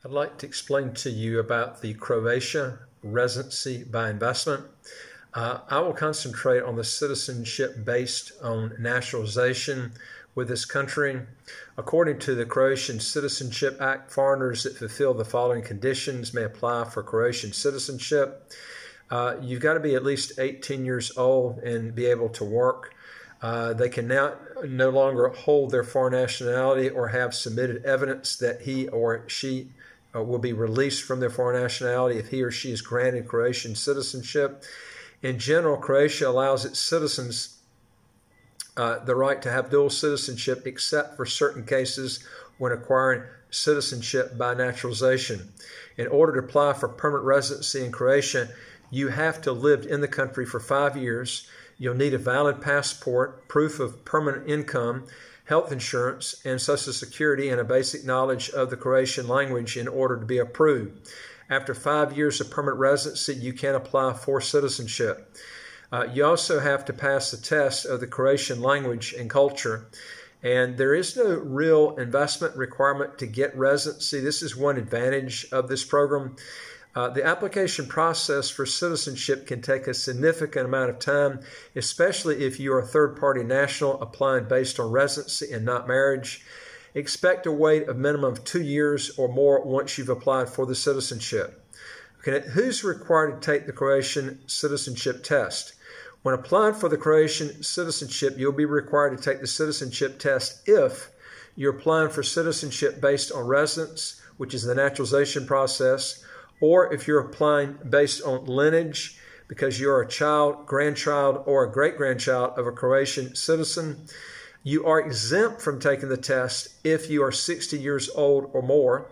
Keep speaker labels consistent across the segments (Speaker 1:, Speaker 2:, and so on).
Speaker 1: I'd like to explain to you about the Croatia Residency by Investment. I will concentrate on the citizenship based on naturalization with this country. According to the Croatian Citizenship Act, foreigners that fulfill the following conditions may apply for Croatian citizenship. You've got to be at least 18 years old and be able to work. They can now no longer hold their foreign nationality or have submitted evidence that he or she will be released from their foreign nationality if he or she is granted Croatian citizenship. In general, Croatia allows its citizens the right to have dual citizenship except for certain cases when acquiring citizenship by naturalization. In order to apply for permanent residency in Croatia, you have to have lived in the country for 5 years. You'll need a valid passport, proof of permanent income, health insurance, and Social Security, and a basic knowledge of the Croatian language in order to be approved. After 5 years of permanent residency, you can apply for citizenship. You also have to pass the test of the Croatian language and culture. And there is no real investment requirement to get residency. This is one advantage of this program. The application process for citizenship can take a significant amount of time, especially if you are a third-party national applying based on residency and not marriage. Expect a wait of minimum of 2 years or more once you've applied for the citizenship. Okay, who's required to take the Croatian citizenship test? When applying for the Croatian citizenship, you'll be required to take the citizenship test if you're applying for citizenship based on residence, which is the naturalization process, or if you're applying based on lineage because you're a child, grandchild, or a great-grandchild of a Croatian citizen. You are exempt from taking the test if you are 60 years old or more.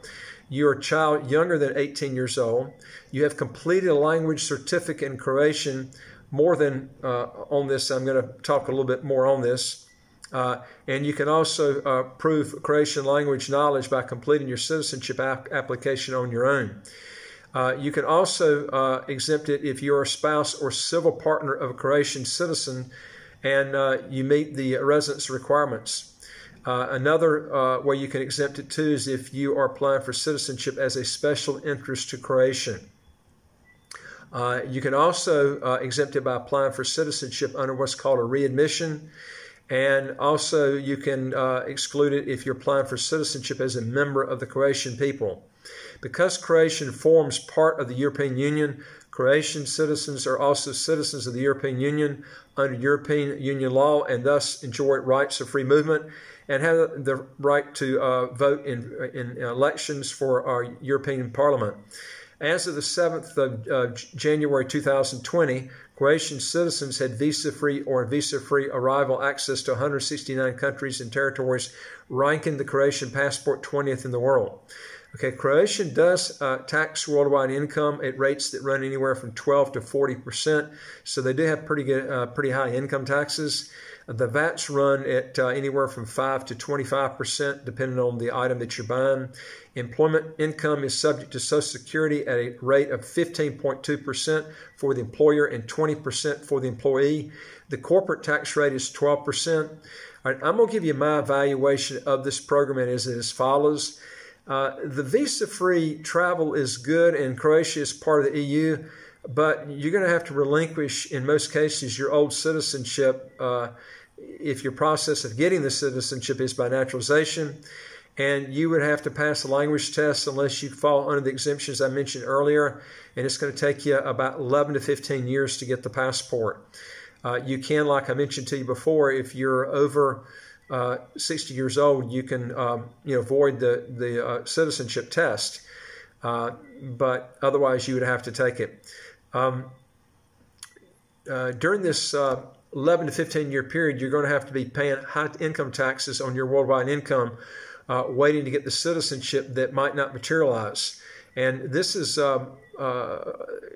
Speaker 1: You're a child younger than 18 years old. You have completed a language certificate in Croatian. More than on this, I'm going to talk a little bit more on this. And you can also prove Croatian language knowledge by completing your citizenship application on your own. You can also exempt it if you're a spouse or civil partner of a Croatian citizen and you meet the residence requirements. Another way you can exempt it too is if you are applying for citizenship as a special interest to Croatia. You can also exempt it by applying for citizenship under what's called a readmission. And also you can exclude it if you're applying for citizenship as a member of the Croatian people. Because Croatian forms part of the European Union, Croatian citizens are also citizens of the European Union under European Union law and thus enjoy rights of free movement and have the right to vote in elections for our European Parliament. As of the 7th of January 2020, Croatian citizens had visa-free or visa-free arrival access to 169 countries and territories, ranking the Croatian passport 20th in the world. Okay, Croatian does tax worldwide income at rates that run anywhere from 12 to 40%, so they do have pretty high income taxes. The VATs run at anywhere from 5 to 25%, depending on the item that you're buying. Employment income is subject to Social Security at a rate of 15.2% for the employer and 20% for the employee. The corporate tax rate is 12%. All right, I'm going to give you my evaluation of this program, and it is as follows. The visa-free travel is good, and Croatia is part of the EU, but you're going to have to relinquish, in most cases, your old citizenship if your process of getting the citizenship is by naturalization, and you would have to pass a language test unless you fall under the exemptions I mentioned earlier, and it's going to take you about 11 to 15 years to get the passport. You can, like I mentioned to you before, if you're over 60 years old, you can avoid the citizenship test, but otherwise you would have to take it. During this 11 to 15 year period, you're going to have to be paying high income taxes on your worldwide income, waiting to get the citizenship that might not materialize. And this is,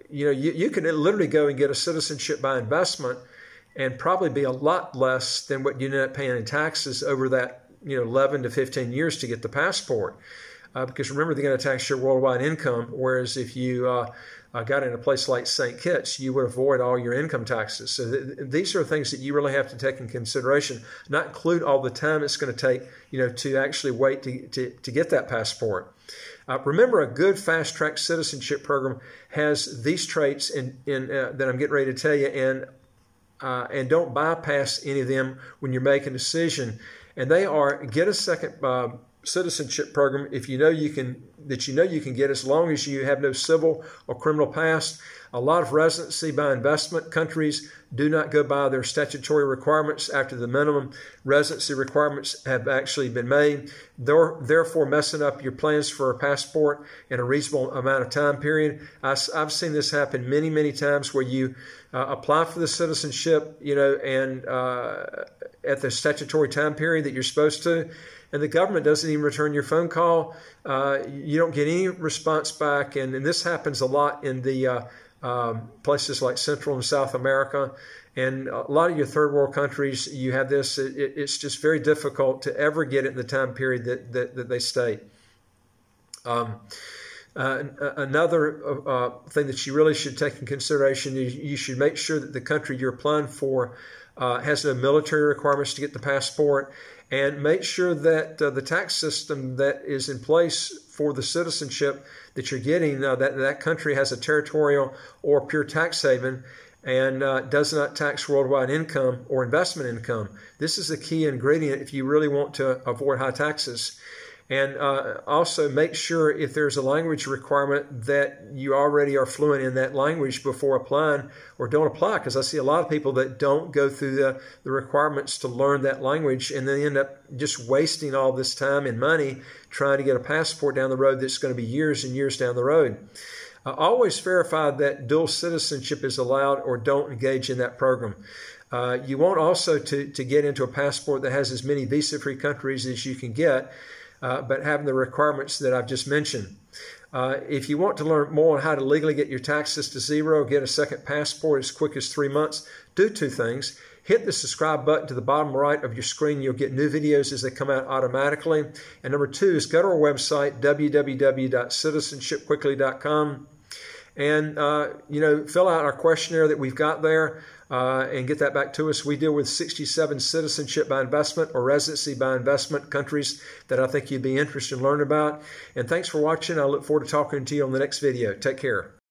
Speaker 1: you can literally go and get a citizenship by investment and probably be a lot less than what you end up paying in taxes over that 11 to 15 years to get the passport. because remember, they're going to tax your worldwide income, whereas if you got in a place like St. Kitts, you would avoid all your income taxes. So these are things that you really have to take in consideration, not include all the time it's going to take, to actually wait to get that passport. Remember, a good fast-track citizenship program has these traits that I'm getting ready to tell you, and don't bypass any of them when you're making a decision. And they are: get a second citizenship program if you know you can get, as long as you have no civil or criminal past. A lot of residency by investment countries do not go by their statutory requirements after the minimum residency requirements have actually been made, therefore messing up your plans for a passport in a reasonable amount of time period. I've seen this happen many, many times, where you apply for the citizenship, and at the statutory time period that you're supposed to, and the government doesn't even return your phone call. You don't get any response back, and this happens a lot in the places like Central and South America, and a lot of your third world countries. You have this. It's just very difficult to ever get it in the time period that they state. Another thing that you really should take in consideration is you should make sure that the country you're applying for has no military requirements to get the passport, and make sure that the tax system that is in place for the citizenship that you're getting, that country has a territorial or pure tax haven and does not tax worldwide income or investment income. This is a key ingredient if you really want to avoid high taxes. And also make sure, if there's a language requirement, that you already are fluent in that language before applying, or don't apply, because I see a lot of people that don't go through the requirements to learn that language, and then end up just wasting all this time and money trying to get a passport down the road that's going to be years and years down the road. Always verify that dual citizenship is allowed, or don't engage in that program. You want also to get into a passport that has as many visa-free countries as you can get, but having the requirements that I've just mentioned. If you want to learn more on how to legally get your taxes to zero, get a second passport as quick as 3 months, do two things. Hit the subscribe button to the bottom right of your screen. You'll get new videos as they come out automatically. And number two is go to our website, www.citizenshipquickly.com, and fill out our questionnaire that we've got there. And get that back to us. We deal with 67 citizenship by investment or residency by investment countries that I think you'd be interested in learning about. And thanks for watching. I look forward to talking to you on the next video. Take care.